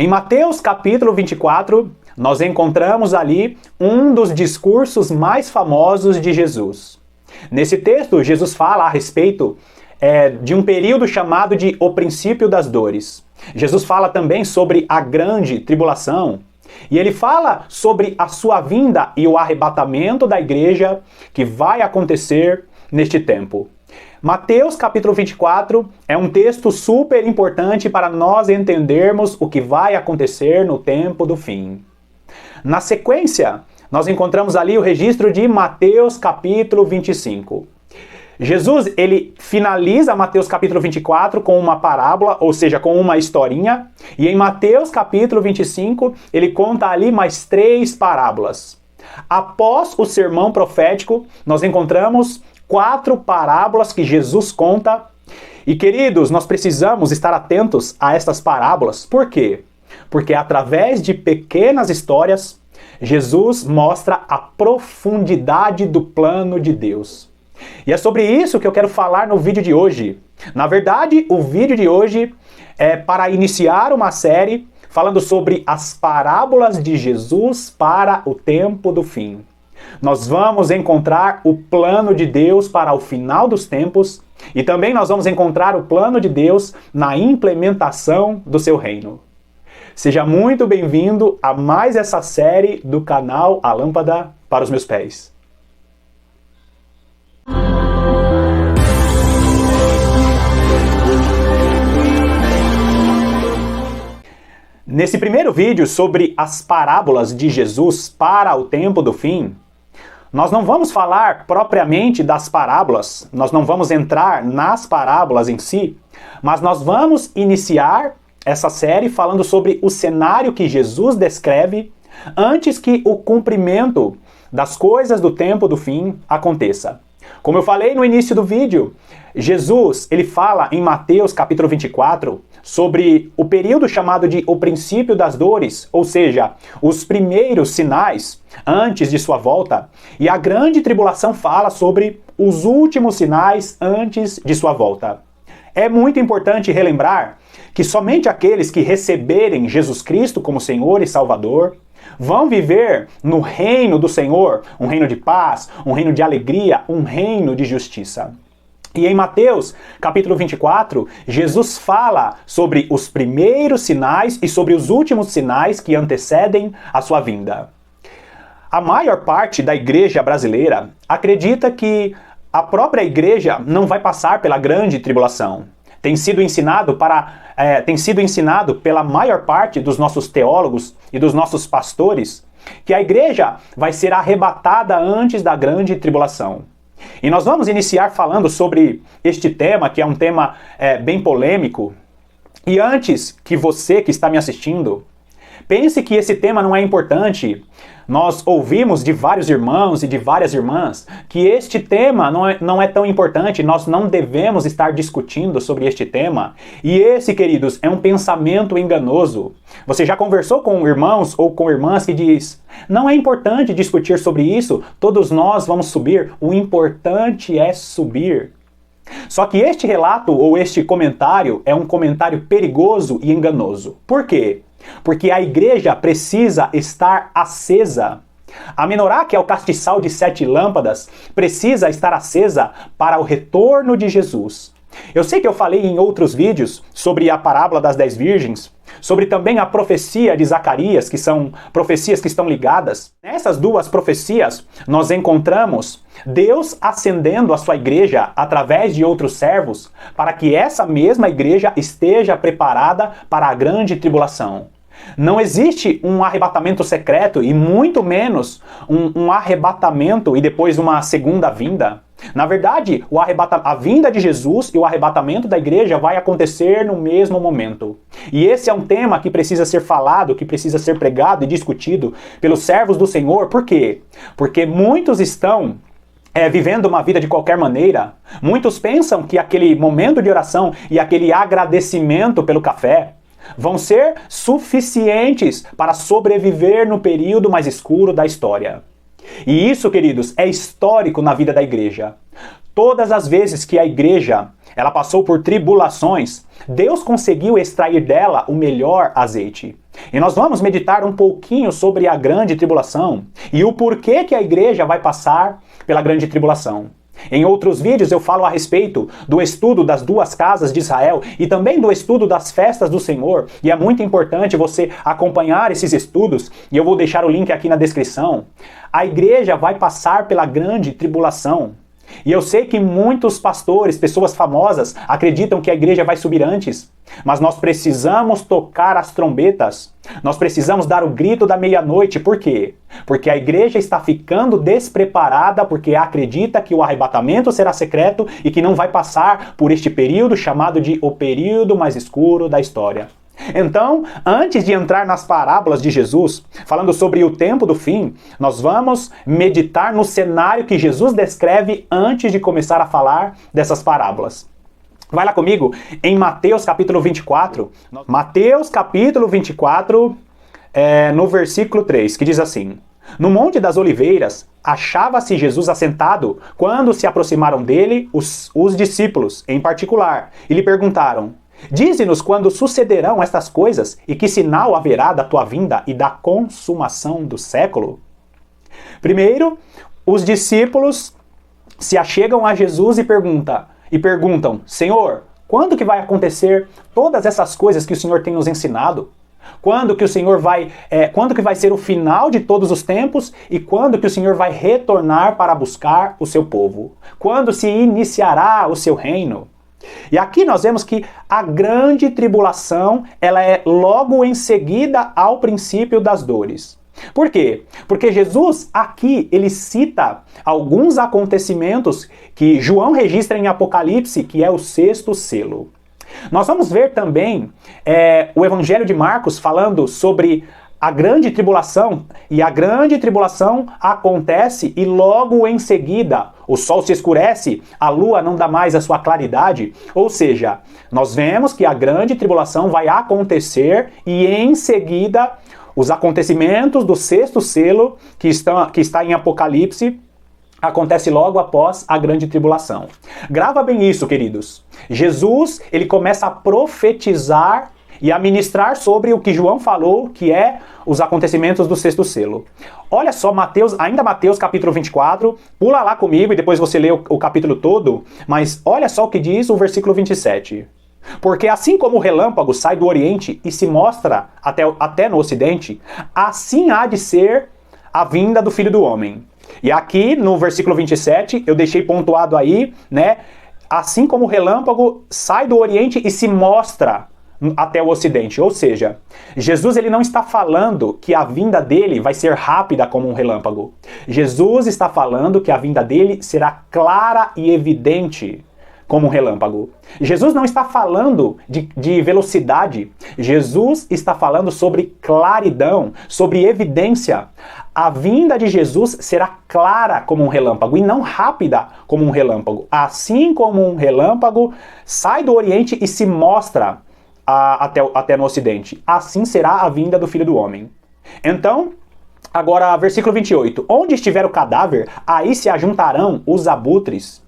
Em Mateus capítulo 24, nós encontramos ali um dos discursos mais famosos de Jesus. Nesse texto, Jesus fala a respeito de um período chamado de o princípio das dores. Jesus fala também sobre a grande tribulação. E ele fala sobre a sua vinda e o arrebatamento da igreja que vai acontecer neste tempo. Mateus capítulo 24 é um texto super importante para nós entendermos o que vai acontecer no tempo do fim. Na sequência, nós encontramos ali o registro de Mateus capítulo 25. Jesus, ele finaliza Mateus capítulo 24 com uma parábola, ou seja, com uma historinha, e em Mateus capítulo 25, ele conta ali mais 3 parábolas. Após o sermão profético, nós encontramos 4 parábolas que Jesus conta. E queridos, nós precisamos estar atentos a estas parábolas. Por quê? Porque através de pequenas histórias, Jesus mostra a profundidade do plano de Deus. E é sobre isso que eu quero falar no vídeo de hoje. Na verdade, o vídeo de hoje é para iniciar uma série falando sobre as parábolas de Jesus para o tempo do fim. Nós vamos encontrar o plano de Deus para o final dos tempos e também nós vamos encontrar o plano de Deus na implementação do seu reino. Seja muito bem-vindo a mais essa série do canal A Lâmpada para os Meus Pés. Nesse primeiro vídeo sobre as parábolas de Jesus para o tempo do fim, nós não vamos falar propriamente das parábolas, nós não vamos entrar nas parábolas em si, mas nós vamos iniciar essa série falando sobre o cenário que Jesus descreve antes que o cumprimento das coisas do tempo do fim aconteça. Como eu falei no início do vídeo, Jesus, ele fala em Mateus capítulo 24 sobre o período chamado de o princípio das dores, ou seja, os primeiros sinais antes de sua volta, e a grande tribulação fala sobre os últimos sinais antes de sua volta. É muito importante relembrar que somente aqueles que receberem Jesus Cristo como Senhor e Salvador vão viver no reino do Senhor, um reino de paz, um reino de alegria, um reino de justiça. E em Mateus, capítulo 24, Jesus fala sobre os primeiros sinais e sobre os últimos sinais que antecedem a sua vinda. A maior parte da igreja brasileira acredita que a própria igreja não vai passar pela grande tribulação. Tem sido ensinado pela maior parte dos nossos teólogos e dos nossos pastores que a igreja vai ser arrebatada antes da grande tribulação. E nós vamos iniciar falando sobre este tema, que é um tema bem polêmico. E antes que você que está me assistindo pense que esse tema não é importante, nós ouvimos de vários irmãos e de várias irmãs que este tema não é tão importante, nós não devemos estar discutindo sobre este tema. E esse, queridos, é um pensamento enganoso. Você já conversou com irmãos ou com irmãs que diz: não é importante discutir sobre isso, todos nós vamos subir, o importante é subir. Só que este relato ou este comentário é um comentário perigoso e enganoso. Por quê? Porque a igreja precisa estar acesa. A menorá, que é o castiçal de 7 lâmpadas, precisa estar acesa para o retorno de Jesus. Eu sei que eu falei em outros vídeos sobre a parábola das 10 virgens, sobre também a profecia de Zacarias, que são profecias que estão ligadas. Nessas 2 profecias, nós encontramos Deus acendendo a sua igreja através de outros servos, para que essa mesma igreja esteja preparada para a grande tribulação. Não existe um arrebatamento secreto e muito menos um arrebatamento e depois uma segunda vinda. Na verdade, a vinda de Jesus e o arrebatamento da igreja vai acontecer no mesmo momento. E esse é um tema que precisa ser falado, que precisa ser pregado e discutido pelos servos do Senhor. Por quê? Porque muitos estão vivendo uma vida de qualquer maneira. Muitos pensam que aquele momento de oração e aquele agradecimento pelo café vão ser suficientes para sobreviver no período mais escuro da história. E isso, queridos, é histórico na vida da igreja. Todas as vezes que a igreja ela passou por tribulações, Deus conseguiu extrair dela o melhor azeite. E nós vamos meditar um pouquinho sobre a grande tribulação e o porquê que a igreja vai passar pela grande tribulação. Em outros vídeos eu falo a respeito do estudo das 2 casas de Israel e também do estudo das festas do Senhor, e é muito importante você acompanhar esses estudos, e eu vou deixar o link aqui na descrição. A igreja vai passar pela grande tribulação. E eu sei que muitos pastores, pessoas famosas, acreditam que a igreja vai subir antes. Mas nós precisamos tocar as trombetas. Nós precisamos dar o grito da meia-noite. Por quê? Porque a igreja está ficando despreparada porque acredita que o arrebatamento será secreto e que não vai passar por este período chamado de o período mais escuro da história. Então, antes de entrar nas parábolas de Jesus, falando sobre o tempo do fim, nós vamos meditar no cenário que Jesus descreve antes de começar a falar dessas parábolas. Vai lá comigo em Mateus capítulo 24. Mateus capítulo 24, no versículo 3, que diz assim: No Monte das Oliveiras, achava-se Jesus assentado quando se aproximaram dele os discípulos, em particular, e lhe perguntaram: Dize-nos quando sucederão estas coisas e que sinal haverá da tua vinda e da consumação do século? Primeiro, os discípulos se achegam a Jesus e perguntam: Senhor, quando que vai acontecer todas essas coisas que o Senhor tem nos ensinado? Quando que o Senhor quando que vai ser o final de todos os tempos e quando que o Senhor vai retornar para buscar o seu povo? Quando se iniciará o seu reino? E aqui nós vemos que a grande tribulação, ela é logo em seguida ao princípio das dores. Por quê? Porque Jesus aqui, ele cita alguns acontecimentos que João registra em Apocalipse, que é o 6º selo. Nós vamos ver também o Evangelho de Marcos falando sobre a grande tribulação, e a grande tribulação acontece e logo em seguida o sol se escurece, a lua não dá mais a sua claridade, ou seja, nós vemos que a grande tribulação vai acontecer e em seguida os acontecimentos do 6º selo que está em Apocalipse acontece logo após a grande tribulação. Grava bem isso, queridos. Jesus, ele começa a profetizar e a ministrar sobre o que João falou, que é os acontecimentos do 6º selo. Olha só, Mateus capítulo 24, pula lá comigo e depois você lê o capítulo todo, mas olha só o que diz o versículo 27. Porque assim como o relâmpago sai do Oriente e se mostra até no Ocidente, assim há de ser a vinda do Filho do Homem. E aqui no versículo 27, eu deixei pontuado aí, né? Assim como o relâmpago sai do Oriente e se mostra até o Ocidente. Ou seja, Jesus ele não está falando que a vinda dele vai ser rápida como um relâmpago. Jesus está falando que a vinda dele será clara e evidente como um relâmpago. Jesus não está falando de velocidade. Jesus está falando sobre claridão, sobre evidência. A vinda de Jesus será clara como um relâmpago e não rápida como um relâmpago. Assim como um relâmpago sai do Oriente e se mostra até no Ocidente. Assim será a vinda do Filho do Homem. Então, agora, versículo 28. Onde estiver o cadáver, aí se ajuntarão os abutres.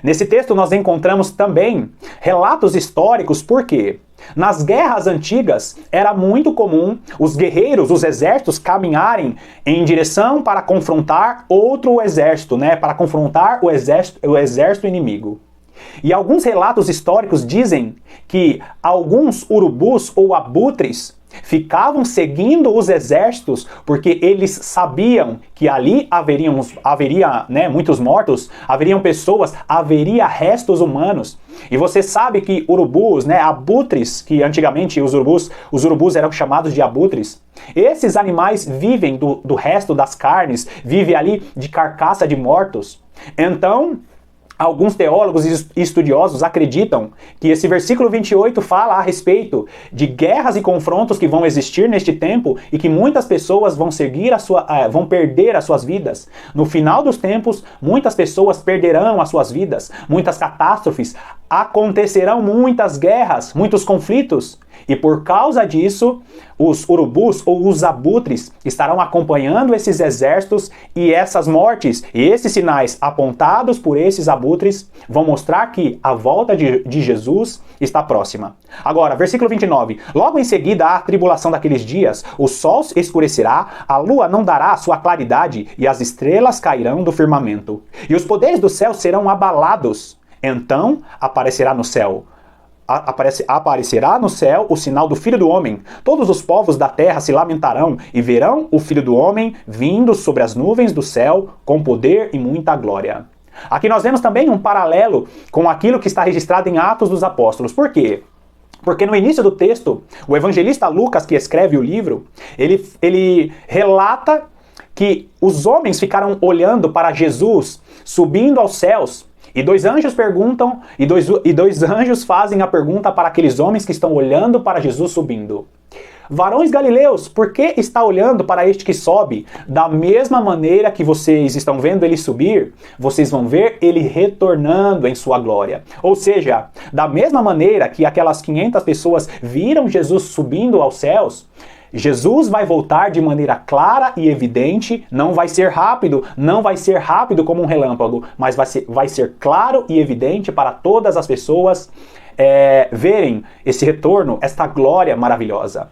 Nesse texto nós encontramos também relatos históricos, porque nas guerras antigas era muito comum os guerreiros, os exércitos caminharem em direção para confrontar outro exército, né? Para confrontar o exército inimigo. E alguns relatos históricos dizem que alguns urubus ou abutres ficavam seguindo os exércitos porque eles sabiam que ali haveria muitos mortos, haveriam pessoas, haveria restos humanos. E você sabe que urubus, abutres, que antigamente os urubus eram chamados de abutres, esses animais vivem do resto das carnes, vivem ali de carcaça de mortos. Então, alguns teólogos e estudiosos acreditam que esse versículo 28 fala a respeito de guerras e confrontos que vão existir neste tempo e que muitas pessoas vão perder as suas vidas. No final dos tempos, muitas pessoas perderão as suas vidas, muitas catástrofes, acontecerão muitas guerras, muitos conflitos. E por causa disso, os urubus ou os abutres estarão acompanhando esses exércitos, e essas mortes e esses sinais apontados por esses abutres vão mostrar que a volta de Jesus está próxima. Agora, versículo 29. Logo em seguida à tribulação daqueles dias, o sol escurecerá, a lua não dará sua claridade e as estrelas cairão do firmamento. E os poderes do céu serão abalados. Então aparecerá no céu o sinal do Filho do Homem. Todos os povos da terra se lamentarão e verão o Filho do Homem vindo sobre as nuvens do céu com poder e muita glória. Aqui nós vemos também um paralelo com aquilo que está registrado em Atos dos Apóstolos. Por quê? Porque no início do texto, o evangelista Lucas, que escreve o livro, ele relata que os homens ficaram olhando para Jesus subindo aos céus. E dois anjos perguntam, e dois anjos fazem a pergunta para aqueles homens que estão olhando para Jesus subindo. Varões galileus, por que está olhando para este que sobe? Da mesma maneira que vocês estão vendo ele subir, vocês vão ver ele retornando em sua glória. Ou seja, da mesma maneira que aquelas 500 pessoas viram Jesus subindo aos céus, Jesus vai voltar de maneira clara e evidente, não vai ser rápido como um relâmpago, mas vai ser claro e evidente para todas as pessoas verem esse retorno, esta glória maravilhosa.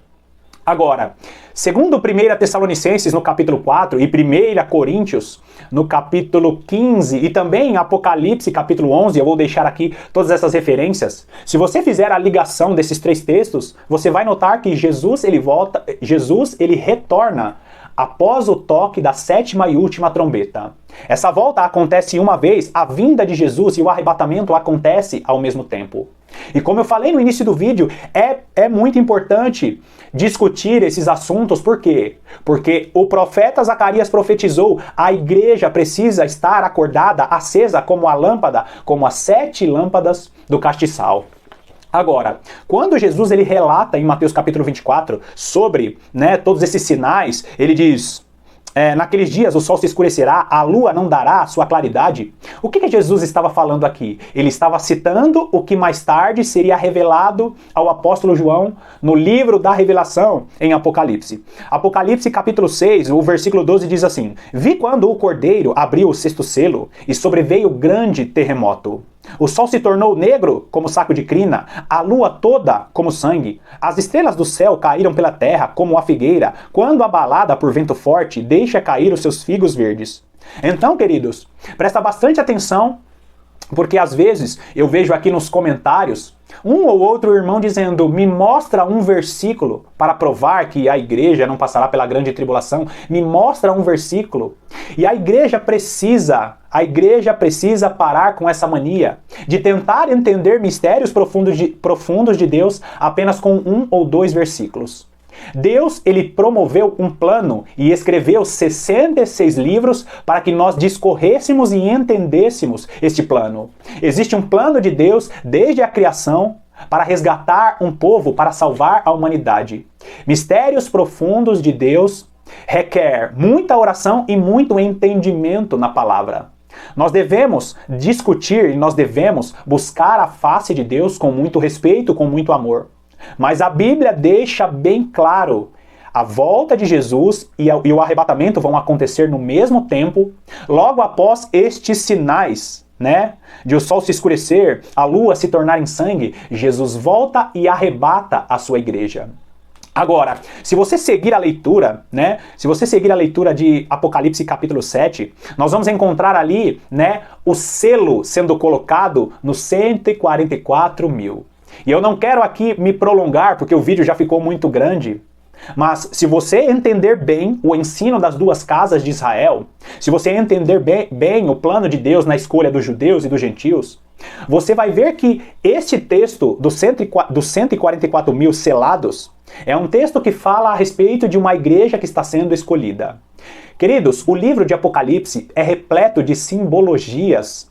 Agora, segundo 1 Tessalonicenses no capítulo 4 e 1 Coríntios no capítulo 15 e também Apocalipse capítulo 11, eu vou deixar aqui todas essas referências. Se você fizer a ligação desses três textos, você vai notar que Jesus ele retorna após o toque da 7ª e última trombeta. Essa volta acontece uma vez, a vinda de Jesus e o arrebatamento acontece ao mesmo tempo. E como eu falei no início do vídeo, é muito importante discutir esses assuntos. Por quê? Porque o profeta Zacarias profetizou: a igreja precisa estar acordada, acesa como a lâmpada, como as 7 lâmpadas do castiçal. Agora, quando Jesus ele relata em Mateus capítulo 24 sobre todos esses sinais, ele diz: naqueles dias o sol se escurecerá, a lua não dará sua claridade. O que Jesus estava falando aqui? Ele estava citando o que mais tarde seria revelado ao apóstolo João no livro da Revelação em Apocalipse. Apocalipse capítulo 6, o versículo 12 diz assim: Vi quando o cordeiro abriu o 6º selo e sobreveio grande terremoto. O sol se tornou negro como saco de crina, a lua toda como sangue. As estrelas do céu caíram pela terra como a figueira, quando abalada por vento forte, deixa cair os seus figos verdes. Então, queridos, presta bastante atenção, porque às vezes eu vejo aqui nos comentários um ou outro irmão dizendo: me mostra um versículo para provar que a igreja não passará pela grande tribulação. Me mostra um versículo. E a igreja precisa parar com essa mania de tentar entender mistérios profundos de Deus apenas com 1 ou 2 versículos. Deus, ele promoveu um plano e escreveu 66 livros para que nós discorrêssemos e entendêssemos este plano. Existe um plano de Deus desde a criação para resgatar um povo, para salvar a humanidade. Mistérios profundos de Deus requer muita oração e muito entendimento na palavra. Nós devemos discutir e nós devemos buscar a face de Deus com muito respeito, com muito amor. Mas a Bíblia deixa bem claro: a volta de Jesus e o arrebatamento vão acontecer no mesmo tempo, logo após estes sinais, de o sol se escurecer, a lua se tornar em sangue. Jesus volta e arrebata a sua igreja. Agora, se você seguir a leitura, de Apocalipse capítulo 7, nós vamos encontrar ali, o selo sendo colocado nos 144 mil. E eu não quero aqui me prolongar, porque o vídeo já ficou muito grande, mas se você entender bem o ensino das duas casas de Israel, se você entender bem o plano de Deus na escolha dos judeus e dos gentios, você vai ver que este texto dos 144 mil selados é um texto que fala a respeito de uma igreja que está sendo escolhida. Queridos, o livro de Apocalipse é repleto de simbologias.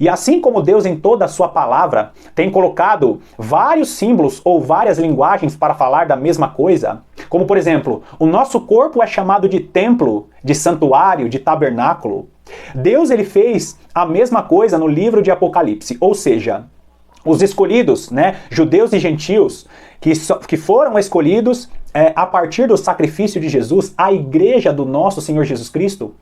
E assim como Deus em toda a sua palavra tem colocado vários símbolos ou várias linguagens para falar da mesma coisa, como por exemplo, o nosso corpo é chamado de templo, de santuário, de tabernáculo, Deus ele fez a mesma coisa no livro de Apocalipse, ou seja, os escolhidos, né, judeus e gentios, que foram escolhidos a partir do sacrifício de Jesus, a igreja do nosso Senhor Jesus Cristo,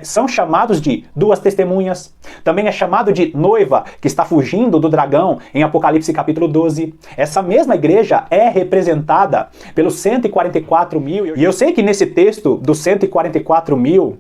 são chamados de duas testemunhas, também é chamado de noiva que está fugindo do dragão em Apocalipse capítulo 12. Essa mesma igreja é representada pelos 144 mil, e eu sei que nesse texto dos 144 mil,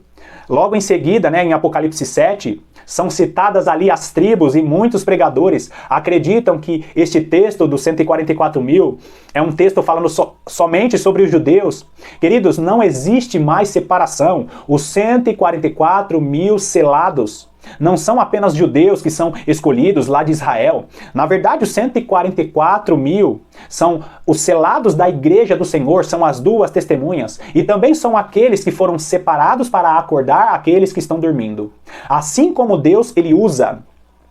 logo em seguida, né, em Apocalipse 7, são citadas ali as tribos, e muitos pregadores acreditam que este texto dos 144 mil é um texto falando somente sobre os judeus. Queridos, não existe mais separação. Os 144 mil selados não são apenas judeus que são escolhidos lá de Israel. Na verdade, os 144 mil são os selados da igreja do Senhor, são as duas testemunhas. E também são aqueles que foram separados para acordar aqueles que estão dormindo. Assim como Deus, ele usa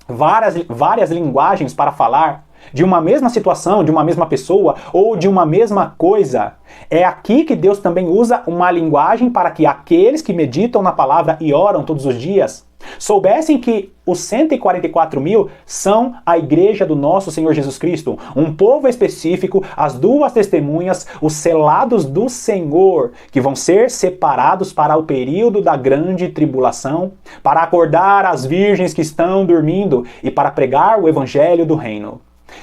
várias linguagens para falar de uma mesma situação, de uma mesma pessoa ou de uma mesma coisa, é aqui que Deus também usa uma linguagem para que aqueles que meditam na palavra e oram todos os dias soubessem que os 144 mil são a igreja do nosso Senhor Jesus Cristo, um povo específico, as duas testemunhas, os selados do Senhor, que vão ser separados para o período da grande tribulação, para acordar as virgens que estão dormindo e para pregar o evangelho do reino.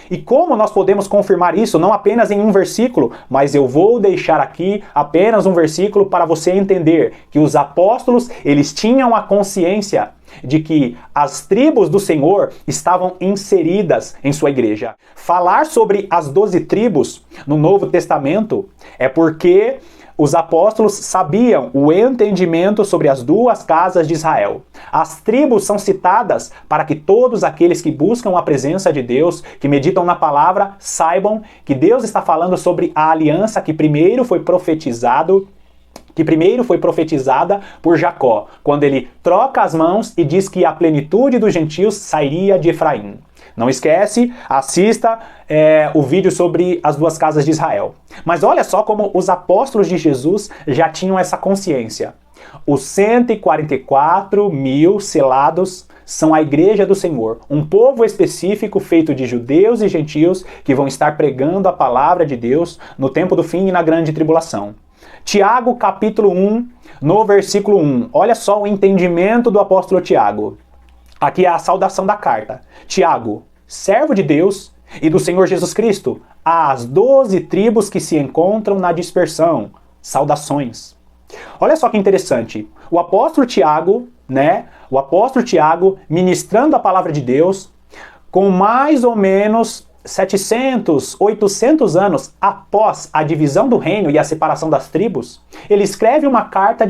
E como nós podemos confirmar isso, não apenas em um versículo, mas eu vou deixar aqui apenas um versículo para você entender que os apóstolos, eles tinham a consciência de que as tribos do Senhor estavam inseridas em sua igreja. Falar sobre as 12 tribos no Novo Testamento é porque os apóstolos sabiam o entendimento sobre as duas casas de Israel. As tribos são citadas para que todos aqueles que buscam a presença de Deus, que meditam na palavra, saibam que Deus está falando sobre a aliança que primeiro foi profetizada por Jacó, quando ele troca as mãos e diz que a plenitude dos gentios sairia de Efraim. Não esquece, assista o vídeo sobre as duas casas de Israel. Mas olha só como os apóstolos de Jesus já tinham essa consciência. Os 144 mil selados são a igreja do Senhor, um povo específico feito de judeus e gentios que vão estar pregando a palavra de Deus no tempo do fim e na grande tribulação. Tiago, capítulo 1, no versículo 1. Olha só o entendimento do apóstolo Tiago. Aqui é a saudação da carta. Tiago, servo de Deus e do Senhor Jesus Cristo, às 12 tribos que se encontram na dispersão. Saudações. Olha só que interessante. O apóstolo Tiago, ministrando a palavra de Deus, com mais ou menos 700, 800 anos após a divisão do reino e a separação das tribos, ele escreve uma carta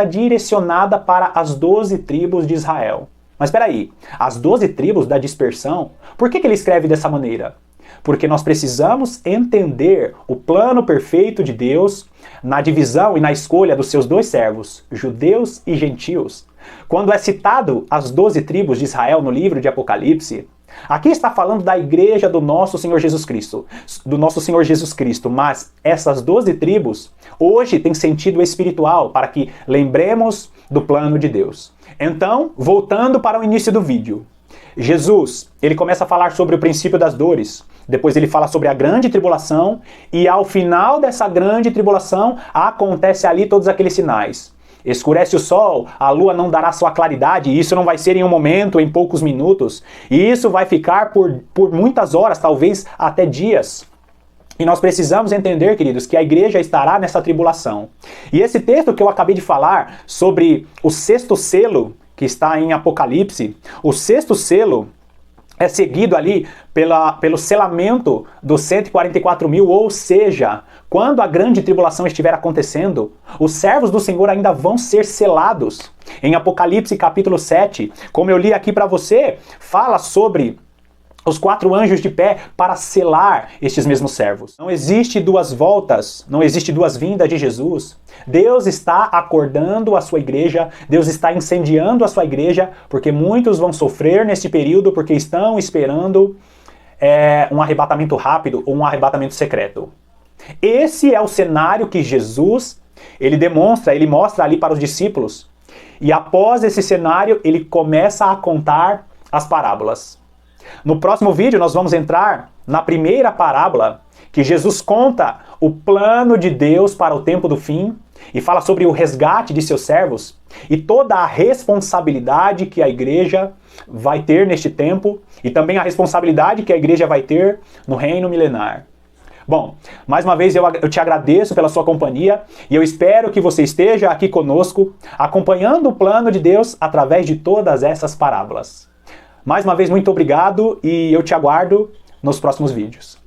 direcionada para as 12 tribos de Israel. Mas espera aí, as 12 tribos da dispersão, por que ele escreve dessa maneira? Porque nós precisamos entender o plano perfeito de Deus na divisão e na escolha dos seus dois servos, judeus e gentios. Quando é citado as 12 tribos de Israel no livro de Apocalipse, aqui está falando da igreja do nosso Senhor Jesus Cristo, mas essas 12 tribos hoje têm sentido espiritual para que lembremos do plano de Deus. Então, voltando para o início do vídeo, Jesus, ele começa a falar sobre o princípio das dores, depois ele fala sobre a grande tribulação e ao final dessa grande tribulação acontece ali todos aqueles sinais. Escurece o sol, a lua não dará sua claridade, e isso não vai ser em um momento, em poucos minutos, e isso vai ficar por muitas horas, talvez até dias. E nós precisamos entender, queridos, que a igreja estará nessa tribulação. E esse texto que eu acabei de falar sobre o sexto selo, que está em Apocalipse, o sexto selo é seguido ali pelo selamento dos 144 mil, ou seja, quando a grande tribulação estiver acontecendo, os servos do Senhor ainda vão ser selados. Em Apocalipse capítulo 7, como eu li aqui para você, fala sobre os 4 anjos de pé para selar estes mesmos servos. Não existe duas voltas, não existe duas vindas de Jesus. Deus está acordando a sua igreja, Deus está incendiando a sua igreja, porque muitos vão sofrer neste período porque estão esperando um arrebatamento rápido ou um arrebatamento secreto. Esse é o cenário que Jesus, ele mostra ali para os discípulos. E após esse cenário, ele começa a contar as parábolas. No próximo vídeo nós vamos entrar na primeira parábola, que Jesus conta o plano de Deus para o tempo do fim e fala sobre o resgate de seus servos e toda a responsabilidade que a igreja vai ter neste tempo e também a responsabilidade que a igreja vai ter no reino milenar. Bom, mais uma vez eu te agradeço pela sua companhia e eu espero que você esteja aqui conosco, acompanhando o plano de Deus através de todas essas parábolas. Mais uma vez, muito obrigado e eu te aguardo nos próximos vídeos.